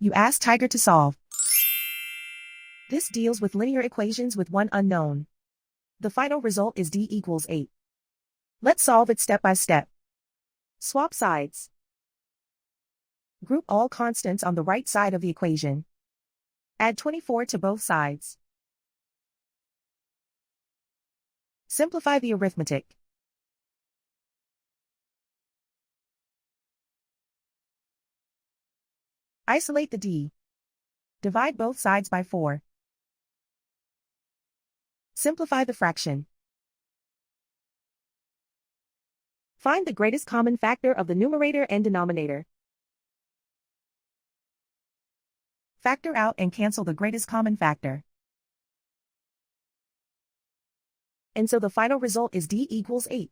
You ask Tiger to solve. This deals with linear equations with one unknown. The final result is d equals 8. Let's solve it step by step. Swap sides. Group all constants on the right side of the equation. Add 24 to both sides. Simplify the arithmetic. Isolate the d. Divide both sides by 4. Simplify the fraction. Find the greatest common factor of the numerator and denominator. Factor out and cancel the greatest common factor. And so the final result is d equals 8.